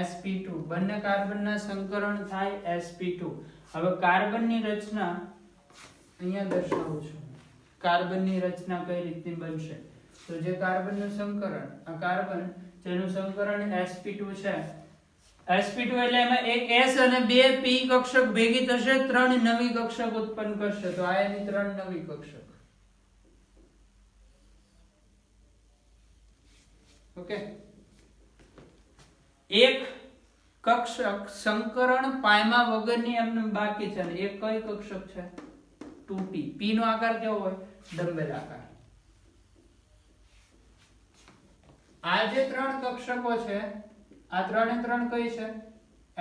sp2. બંને કાર્બનના સંકરણ થાય sp2. હવે કાર્બનની રચના અહીંયા દર્શાવું છું. કાર્બનની રચના કઈ રીતની બનશે? તો જે કાર્બનનું સંકરણ, આ કાર્બન જેનું સંકરણ sp2 છે, sp2 એટલે એમાં એક s અને બે p કક્ષક ભેગી થશે, 3 નવી કક્ષક ઉત્પન્ન કરશે. તો આ એની 3 નવી કક્ષક. ઓકે, એક કક્ષક સંકરણ પાયમા વગરની એમને બાકી છે, અને એક કઈ કક્ષક છે? 2p. p નો આકાર કેવો હોય? ડમ્બેલ આકાર. આ જે 3 કક્ષકો છે, આ 3 એ 3 કઈ છે?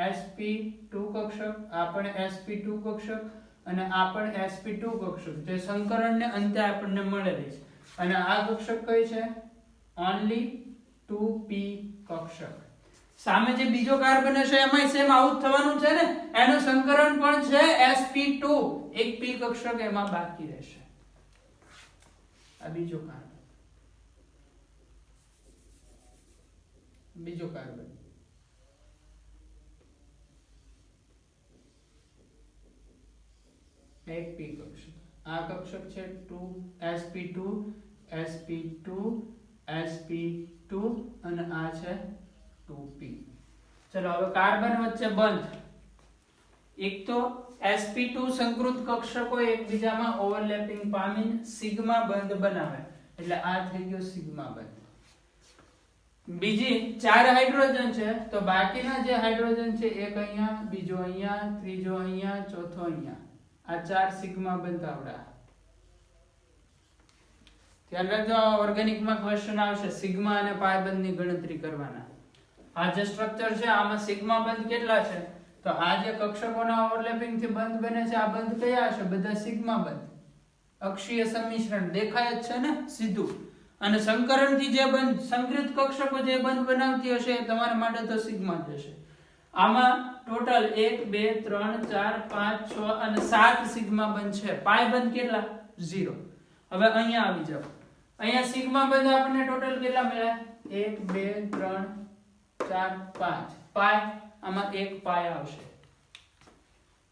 sp2 કક્ષક, આ પણ sp2 કક્ષક, અને આ પણ sp2 કક્ષક, જે સંકરણને અંતે આપણને મળેલી છે. અને આ કક્ષક કઈ છે? ઓન્લી 2p કક્ષક. સામે જે બીજો કાર્બન હશે એમાંય સેમ આવું જ થવાનું છે ને, એનું સંકરણ પણ છે sp2, એક p કક્ષક એમાં બાકી રહેશે. આ બીજો કાર્બન, બીજો કાર્બન એક p કક્ષક, આ કક્ષક છે 2sp2 sp2 sp2 અને આ છે 2p. ચલો હવે કાર્બન વચ્ચે બંધ. એક તો sp2 સંકૃત કક્ષકો એકબીજામાં ઓવરલેપિંગ પામીને સિગ્મા બંધ બનાવે, એટલે આ થઈ ગયો સિગ્મા બંધ. બીજી 4 હાઇડ્રોજન છે તો બાકીના જે હાઇડ્રોજન છે એક અહીંયા, બીજો અહીંયા, ત્રીજો અહીંયા, ચોથો અહીંયા, આ 4 સિગ્મા બંધ આવડા. ધ્યાન રાખજો, ઓર્ગેનિકમાં ક્વેશ્ચન આવશે સિગ્મા અને પાઈ બંધની ગણતરી કરવાના. આ જે સ્ટ્રક્ચર છે આમાં સિગ્મા બંધ કેટલા છે, તો આ જે કક્ષકોના ઓવરલેપિંગ થી બંધ બને છે આ બંધ કયા હશે, બધા સિગ્મા બંધ. અક્ષીય સંમિશ્રણ દેખાય જ છે ને સીધું. અને સંકરણથી જે બંધ, સંકૃત કક્ષકો જે બંધ બનાવતી હશે એ તમારા માટે તો સિગ્મા જ હશે. આમાં ટોટલ 1 2 3 4 5 6 અને 7 સિગ્મા બંધ છે. પાઈ બંધ કેટલા, 0. હવે અહીંયા આવી જાવ, અહીંયા સિગ્મા બંધ આપણને ટોટલ કેટલા મળ્યા, 1 2 3 4 5. પાઈ આમાં એક પાઈ આવશે.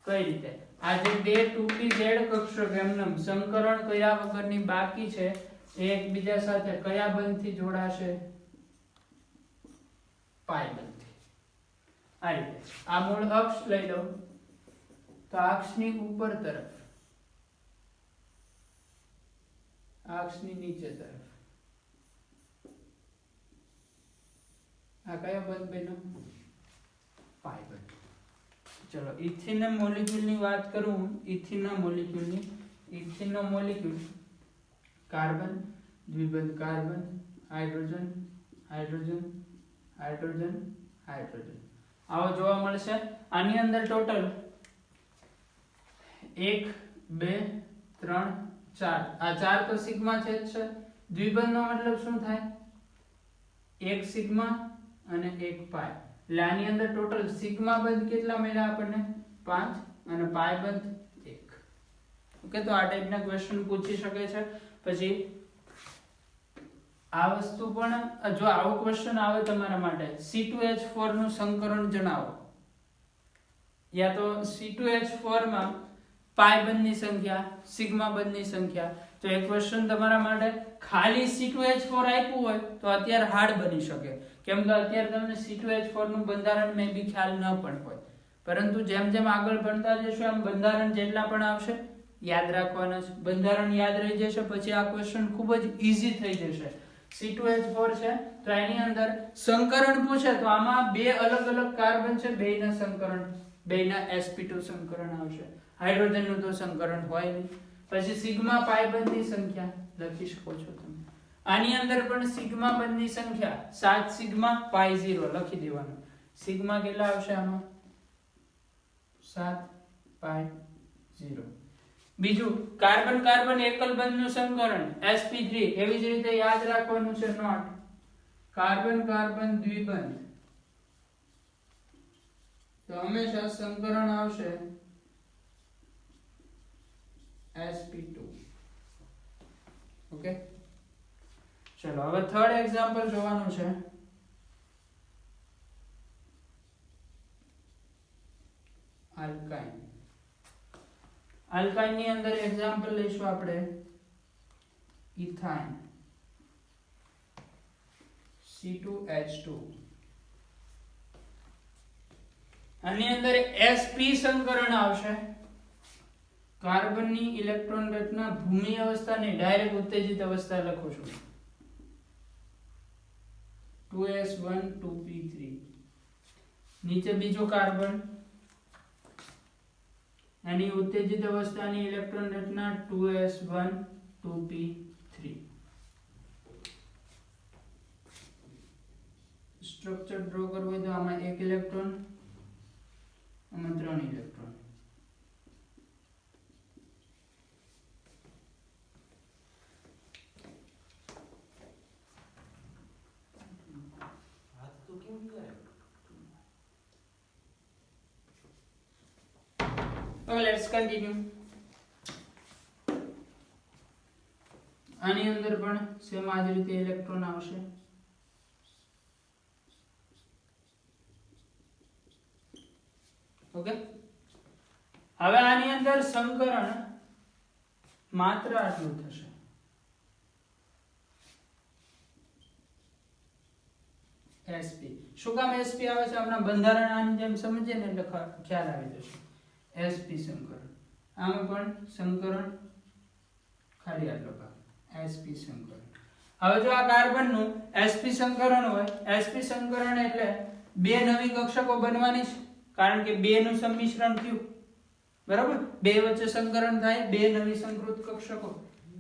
કઈ રીતે, આ જે બે 2pz કક્ષક એમનેમ સંકરણ કર્યા વગરની બાકી છે એ એકબીજા સાથે કયા બંધથી જોડાશે, પાઈ બંધથી. આ રીતે આ મૂળ અક્ષ લઈ લો તો અક્ષની ઉપર તરફ, અક્ષની નીચે તરફ આ કયો બંધ બન્યો, પાઈ બંધ. ચલો ઇથિનના મોલેક્યુલની વાત કરું, ઇથિનના મોલેક્યુલની. ઇથિનનો મોલેક્યુલ કાર્બન, દ્વિબંધ carbon, hydrogen, hydrogen, hydrogen, hydrogen, આવો જોવા મળશે. આની અંદર ટોટલ 1 2 3 4, આ 4 તો સિગ્મા છે જ છે. દ્વિબંધનો મતલબ શું થાય, એક સિગ્મા અને એક પાઈ, એટલે આની અંદર ટોટલ સિગ્મા બંધ કેટલા મળ્યા આપણને, 5, અને પાઈ બંધ 1. ઓકે, તો આ ટાઈપના ક્વેશ્ચન પૂછી શકે છે. પછી આ વસ્તુ પણ, જો આવો ક્વેશ્ચન આવે તમારા માટે, C2H4 નું સંકરણ જણાવો, યા તો C2H4 માં પાઈ બંધની સંખ્યા, સિગ્મા બંધની સંખ્યા. તો એ ક્વેશ્ચન તમારા માટે ખાલી C2H4 આપ્યું હોય તો અત્યારે હાર્ડ બની શકે, કેમ કે અત્યારે તમને C2H4 નું બંધારણ મે બી ખ્યાલ ન પણ હોય, પરંતુ જેમ જેમ આગળ ભણતા જશો એમ બંધારણ જેટલા પણ આવશે યાદ રાખવાના છે. બંધારણ યાદ રહી જશે પછી આ ક્વેશ્ચન ખૂબ જ ઈઝી થઈ જશે. C2H4 છે તો એની અંદર સંકરણ પૂછે તો આમાં બે અલગ અલગ કાર્બન છે, બેયના સંકરણ, બેયના sp2 સંકરણ આવશે. હાઇડ્રોજન નું તો સંકરણ હોય નહીં. પછી સિગ્મા પાઈ બંધની સંખ્યા લખી શકો છો તમે. આની અંદર પણ સિગ્મા બંધની સંખ્યા 7 સિગ્મા પાઈ 0 લખી દેવાનું. સિગ્મા કેટલા આવશે આમાં, 7 પાઈ 0. બીજું કાર્બન કાર્બન એકલ બંધનું સંકરણ sp3, એવી જ રીતે યાદ રાખવાનું છે નોટ. કાર્બન કાર્બન દ્વિબંધ તો હંમેશા સંકરણ આવશે sp2. ઓકે, ચલો હવે થર્ડ એક્ઝામ્પલ જોવાનું છે. આલ્કાઇન. આલ્કાઇન ની અંદર એક્ઝામ્પલ લઈશું આપણે ઇથાઇન, C2H2. આની અંદર sp સંકરણ આવશે. કાર્બનની ઇલેક્ટ્રોન રચના ભૂમિ અવસ્થાને ડાયરેક્ટ ઉત્તેજિત અવસ્થા લખું છું, 2s1 2p3. નીચે બીજો કાર્બન, એની ઉત્તેજિત અવસ્થાની ઇલેક્ટ્રોન રચના 2s1 2p3. સ્ટ્રક્ચર ડ્રો કરવું હોય તો આમાં એક ઇલેક્ટ્રોન, આમાં 3 ઇલેક્ટ્રોન. હવે લેટ્સ કન્ટિન્યુ. આની અંદર પણ સેમ આ જ રીતે ઇલેક્ટ્રોન આવશે. ઓકે, હવે આની અંદર સંકરણ માત્ર આટલું થશે. sp. શું કામ sp આવે છે? આપણા બંધારણ આની જેમ સમજીએ ને એટલે ખ્યાલ આવી જશે. sp સંકરણ, આમાં પણ સંકરણ ખાલી આટલો ભાગ sp સંકરણ. હવે જો આ કાર્બન નું sp સંકરણ હોય, sp સંકરણ એટલે બે નવી કક્ષકો બનવાની છે, કારણ કે બે નું સંમિશ્રણ થયું, બરાબર? બે વચ્ચે સંકરણ થાય, બે નવી સંકૃત કક્ષકો.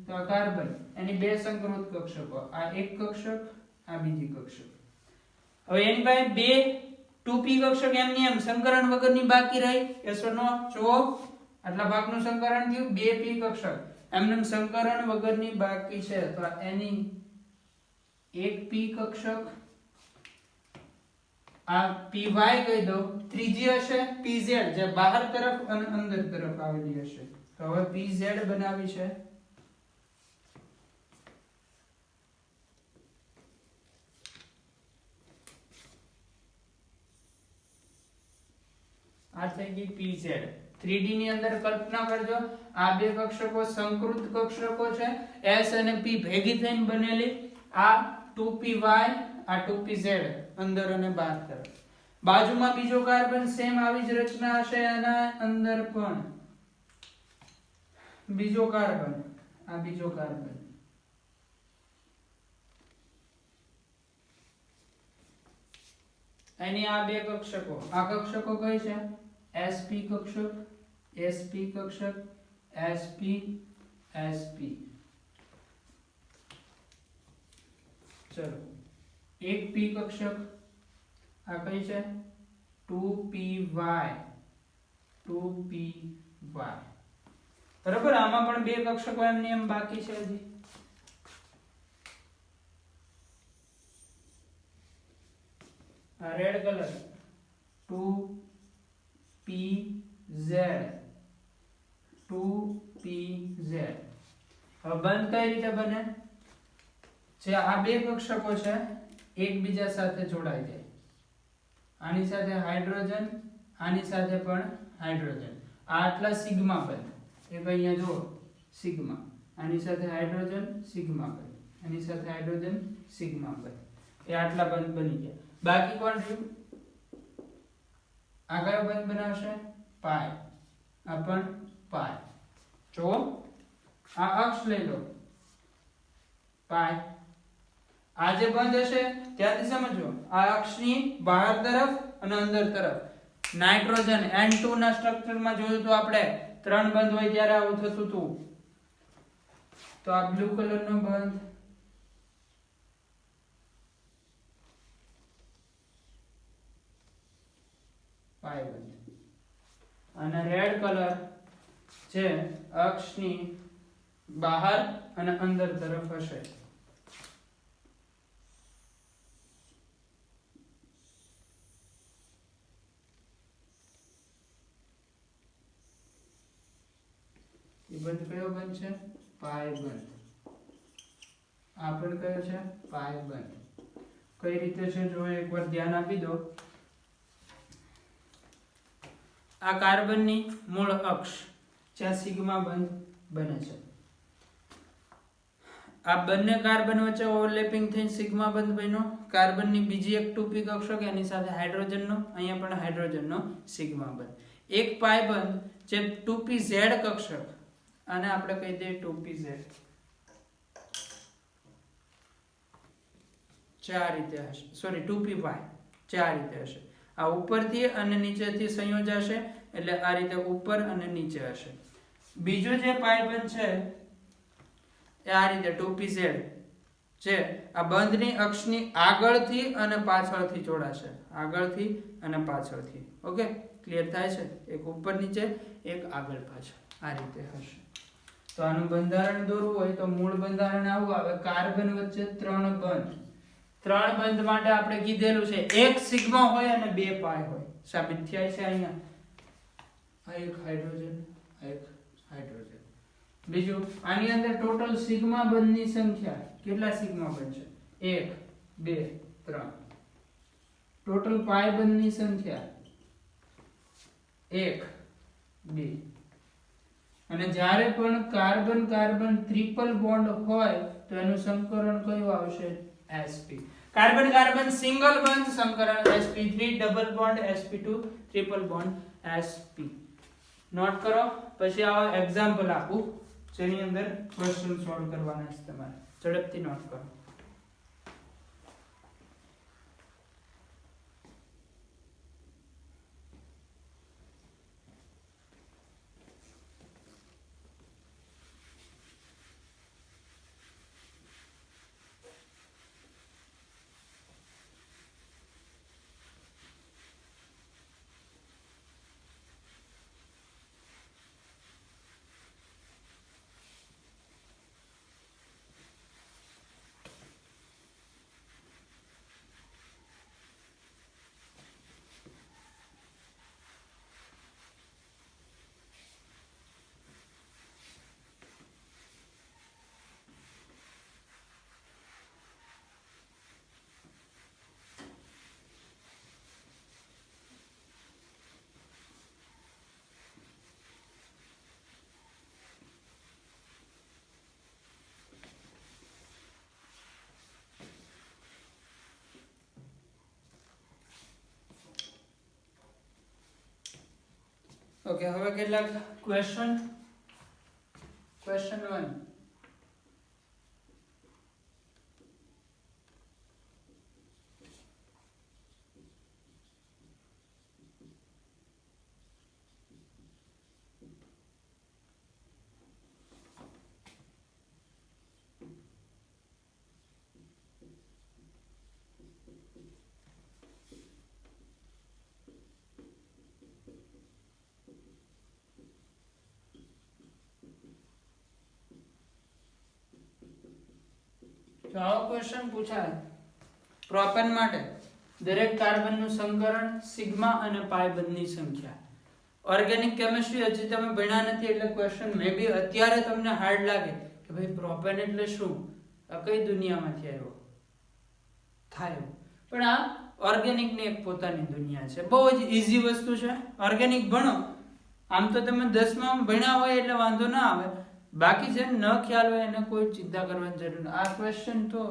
તો આ કાર્બન, એની બે સંકૃત કક્ષકો, આ એક કક્ષક, આ બીજી કક્ષક. હવે એની પાસે બે 2p કક્ષક એમની એમ સંકરણ વગરની બાકી રહી. યસ ઓર નો? જો આટલા ભાગનું સંકરણ થયું, બે p કક્ષક એમનેમ સંકરણ વગરની બાકી છે, તો એની એક p કક્ષક, આ py કહી દો, ત્રીજી હશે pz જે બહાર તરફ અને અંદર તરફ આવેલી હશે. તો હવે pz બનાવી છે. આ થઈ ગઈ pz. 3D ની અંદર કલ્પના કરજો, આ બે કક્ષકો સંકૃત કક્ષકો છે, s અને p ભેગી થઈને બનેલી. આ 2py, આ 2pz અંદર અને બહાર તરફ. બાજુમાં બીજો કાર્બન સેમ આવી જ રચના હશે, એના અંદર પણ બીજો કાર્બન, આ બીજો કાર્બન. એની આ બે કક્ષકો, આ કક્ષકો કઈ છે? sp કક્ષક, sp કક્ષક, sp, sp. ચલો, એક p કક્ષક, આ કઈ છે? 2py, 2py. બરાબર? આમાં પણ બે કક્ષકો એમની એમ બાકી છે હજી. આ રેડ કલર 2pz, 2pz. હવે બંધ કઈ રીતે બને? જે આ બે કક્ષકો છે એકબીજા સાથે જોડાઈ જાય. આની સાથે હાઇડ્રોજન, આની સાથે પણ હાઇડ્રોજન. આ આટલા સિગ્મા બંધ, એક અહીંયા જુઓ સિગ્મા, આની સાથે હાઇડ્રોજન સિગ્મા બંધ, આની સાથે હાઇડ્રોજન સિગ્મા બંધ. એ આટલા બંધ બની ગયા. બાકી કોણ રહ્યું? આ કયો બંધ બનાવશે? પાય. આ પણ પાય. જો આ અક્ષ લઈ લો, પાય. આ જે બંધ હશે ત્યાંથી સમજો, આ અક્ષની બહાર તરફ અને અંદર તરફ. નાઇટ્રોજન N2 ના સ્ટ્રક્ચરમાં જોયું તો આપણે 3 બંધ હોય ત્યારે આવું થતું હતું. તો આ બ્લુ કલરનો બંધ, પાય બંધ. અને રેડ કલર જે અક્ષની બહાર અને અંદર તરફ હશે. એ બંધ કયો બંધ છે? પાય બંધ. આ પણ કયો છે? પાય બંધ. કઈ રીતે છે જો એકવાર ધ્યાન આપી દો. આ કાર્બનની મૂળ અક્ષ જ્યાં સિગ્મા બંધ બને છે, આ બંને કાર્બન વચ્ચે ઓવરલેપિંગ થઈને સિગ્મા બંધ બન્યો. કાર્બનની બીજી એક 2p કક્ષક, એની સાથે હાઇડ્રોજનનો, અહીંયા પણ હાઇડ્રોજનનો સિગ્મા બંધ. એક પાય બંધ જે 2pz કક્ષક, આને આપણે કહી દઈએ 2pz. ચાર રીતે હશે, સોરી 2py, ચાર રીતે હશે. આ ઉપરથી અને નીચેથી સંયોજાશે, એટલે આ રીતે ઉપર અને નીચે હશે. બીજો જે પાય બંધ છે એ આ રીતે 2pz છે, આ બંધની અક્ષની આગળથી અને પાછળથી જોડાશે, આગળથી અને પાછળથી. ઓકે, ક્લિયર થાય છે? એક ઉપર નીચે, એક આગળ પાછળ, આ રીતે હશે. તો આનું બંધારણ દોરવું હોય તો મૂળ બંધારણ આવું આવે. કાર્બન વચ્ચે 3 બંધ. 3 બંધ માટે આપણે કીધેલું છે એક સિગ્મા હોય અને 2 પાય હોય. સાબિત થાય છે અહીંયા. આ એક હાઇડ્રોજન, આ એક હાઇડ્રોજન. બીજું આની અંદર ટોટલ સિગ્મા બંધની સંખ્યા કેટલા સિગ્મા બંધ છે? 1 2 3. ટોટલ પાઈ બંધની સંખ્યા 1 2. અને જ્યારે પણ કાર્બન કાર્બન ટ્રિપલ બોન્ડ હોય તો એનું સંકરણ કયું આવશે? sp. કાર્બન કાર્બન સિંગલ બંધ સંકરણ sp3, double bond sp2, triple bond sp. Note કરો. પછી આવા એક્ઝામ્પલ આપું જેની અંદર ક્વેશ્ચન સોલ્વ કરવાના છે તમારે. ઝડપથી નોટ કરો. ઓકે, હવે કેટલાક ક્વેશ્ચન. ક્વેશ્ચન 1. તો આવો ક્વેશ્ચન પૂછાય. પ્રોપેન માટે દરેક કાર્બનનું સંકરણ સિગ્મા અને પાઈ બંધની સંખ્યા. ઓર્ગેનિક કેમિસ્ટ્રી હજી તમે ભણ્યા નથી એટલે ક્વેશ્ચન મે બી અત્યારે તમને હાર્ડ લાગે કે ભાઈ પ્રોપેન એટલે શું, આ કઈ દુનિયામાંથી આવ્યો થાય. પણ આ ઓર્ગેનિક ની એક પોતાની દુનિયા છે. બહુ જ ઈઝી વસ્તુ છે. ઓર્ગેનિક ભણો. આમ તો તમે 10માં ભણ્યા હોય એટલે વાંધો ના આવે. બાકી છે ન ખ્યાલ હોય એને કોઈ ચિંતા કરવાની જરૂર નથી. આ ક્વેશ્ચન તો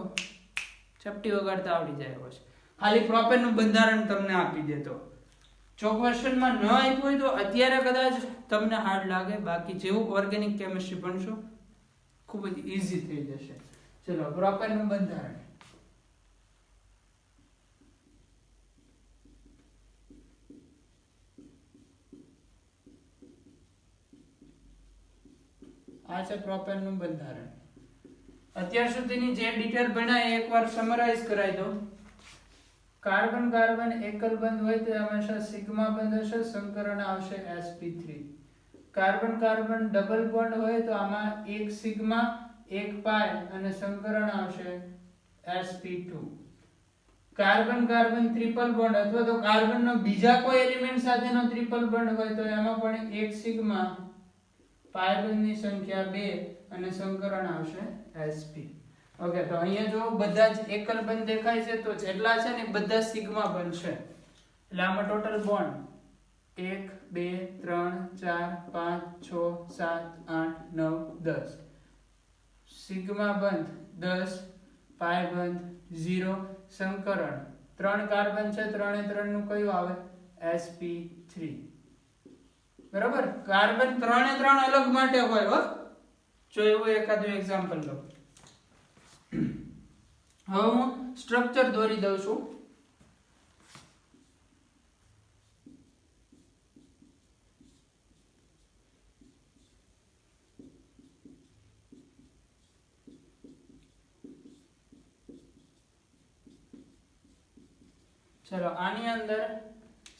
ચપટી વગાડતા આવડી જાય એવો છે. ખાલી પ્રોપેન નું બંધારણ તમને આપી દેતો. જો ક્વેશ્ચનમાં ન આપ્યું હોય તો અત્યારે કદાચ તમને હાર્ડ લાગે. બાકી જેવું ઓર્ગેનિક કેમિસ્ટ્રી ભણશો ખૂબ જ ઈઝી થઈ જશે. ચલો, પ્રોપેન નું બંધારણ. આ છે પ્રોપેન નું બંધારણ. અત્યાર સુધીની જે ડિટેલ ભણ્યા એકવાર સમરાઇઝ કરાવી દો. કાર્બન કાર્બન એકલ બંધ હોય તો હંમેશા સિગ્મા બંધ હશે, સંકરણ આવશે sp3. Carbon carbon double bond હોય તો આમાં એક સિગ્મા એક પાઈ અને સંકરણ આવશે sp2. Carbon carbon triple bond અથવા તો કાર્બન નો બીજા કોઈ એલિમેન્ટ સાથેનો ટ્રિપલ બોન્ડ હોય તો એમાં પણ એક સિગ્મા પાઈ બંધની સંખ્યા 2 અને સંકરણ આવશે sp. ઓકે, તો અહીંયા જો બધા જ એકલ બંધ દેખાય છે તો જેટલા છે ને બધા સિગ્મા બંધ છે. એટલે આમાં ટોટલ બોન્ડ 1 2 3 4 5 6 7 8 9 10. સિગ્મા બંધ 10, પાઈ બંધ 0, સંકરણ 3 કાર્બન છે, 3 એ 3 નું કયું આવે? sp3. બરાબર. કાર્બન 3 એ 3 અલગ માટે હોય હો. જો એવું એકાદું એક્ઝામ્પલ લો. હવે હું સ્ટ્રક્ચર દોરી દઉં છું. ચલો, આની અંદર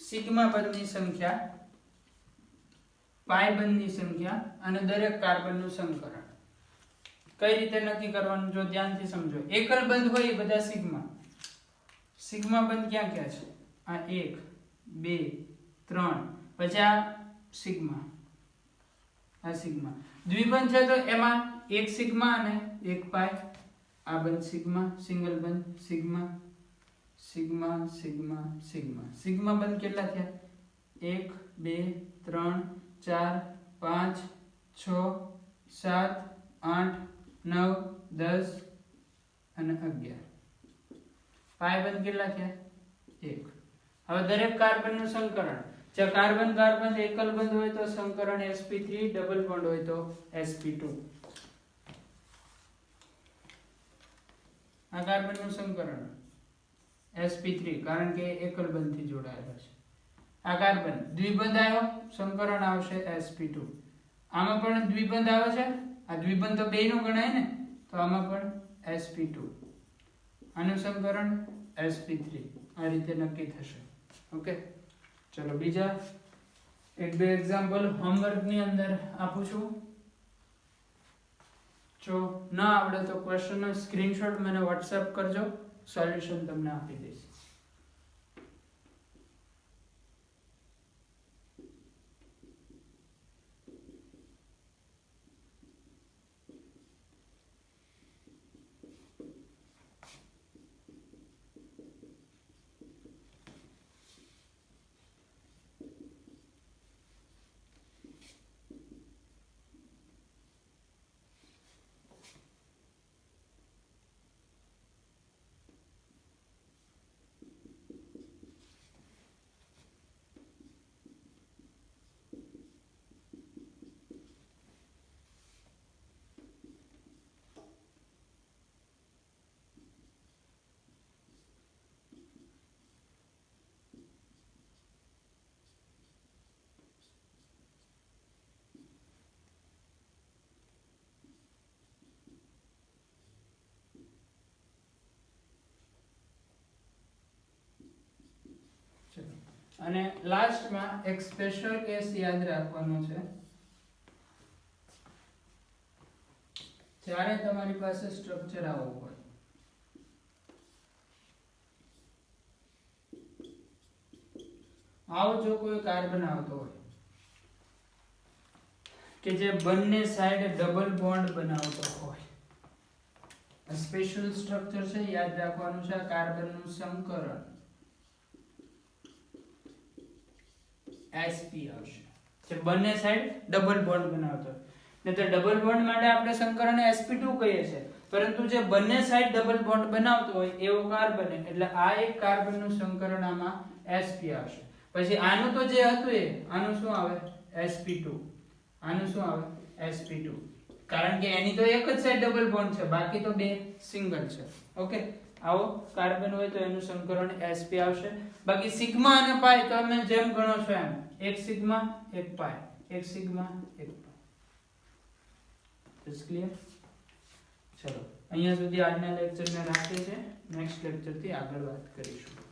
સિગ્મા બંધની સંખ્યા, પાઈ બંધની સંખ્યા અને દરેક કાર્બનનું સંકરણ કઈ રીતે નક્કી કરવાનું જો ધ્યાનથી સમજો. એકલ બંધ હોય એ બધા સિગ્મા. સિગ્મા બંધ ક્યાં ક્યાં છે? આ 1 2 3. પછી આ સિગ્મા, આ સિગ્મા. દ્વિબંધ છે તો એમાં એક સિગ્મા અને એક પાય. આ બંધ સિગ્મા, સિંગલ બંધ sigma, sigma sigma sigma. Sigma બંધ કેટલા થયા? 1 2 3 4 5 6 7 8 9 10 અને 11. પાય બંધ કેટલા થયા? 1. હવે દરેક કાર્બનનું સંકરણ, જો કાર્બન કાર્બન એકલ બંધ હોય તો સંકરણ sp3, ડબલ બોન્ડ હોય તો sp2. આ કાર્બનનું સંકરણ sp3 કારણ કે એકલ બંધથી જોડાયેલા છે. આ કાર્બન દ્વિબંધ આવ્યો, સંકરણ આવશે sp2. આમાં પણ દ્વિબંધ આવે છે, આ દ્વિબંધ તો બેયનું ગણાય ને, તો આમાં પણ sp2. આનું સંકરણ sp3. આ રીતે નક્કી થશે. ઓકે, ચલો બીજા એક બે એક્ઝામ્પલ હોમવર્ક ની અંદર આપું છું. જો ના આવડે તો ક્વેશ્ચન નો સ્ક્રીનશોટ મને WhatsApp કરજો, સોલ્યુશન તમને આપી દઈશ. અને લાસ્ટમાં એક સ્પેશિયલ કેસ યાદ રાખવાનો છે. જ્યારે તમારી પાસે સ્ટ્રક્ચર આવો હોય, આવો જો કોઈ કાર્બન આવતો હોય કે જે બંને સાઈડ ડબલ બોન્ડ બનાવતો હોય, સ્પેશિયલ સ્ટ્રક્ચર છે, યાદ રાખવાનું છે. આ કાર્બનનું સંકરણ sp આવશે, જે બંને સાઈડ ડબલ બોન્ડ બનાવતો હોય. નહીતર ડબલ બોન્ડ માટે આપણે સંકરણ sp2 કહીએ છીએ, પરંતુ જે બંને સાઈડ ડબલ બોન્ડ બનાવતો હોય એવો કાર્બન, એટલે આ એક કાર્બનનું સંકરણ આમાં sp આવશે. પછી આનું તો જે હતું એ આનું શું આવે? sp2. આનું શું આવે? sp2. કારણ કે એની તો એક જ સાઈડ ડબલ બોન્ડ છે, બાકી તો બે સિંગલ છે. ઓકે, આવો કાર્બન હોય તો એનું સંકરણ sp આવશે. બાકી સિગ્મા અને પાય તો તમે જેમ ગણો છો એમ, એક સિગ્મા એક પાય, એક સિગ્મા એક પાય. It's clear? ચલો અહીંયા સુધી આજના લેક્ચરને રાખીએ છીએ. નેક્સ્ટ લેક્ચરથી આગળ વાત કરીશું.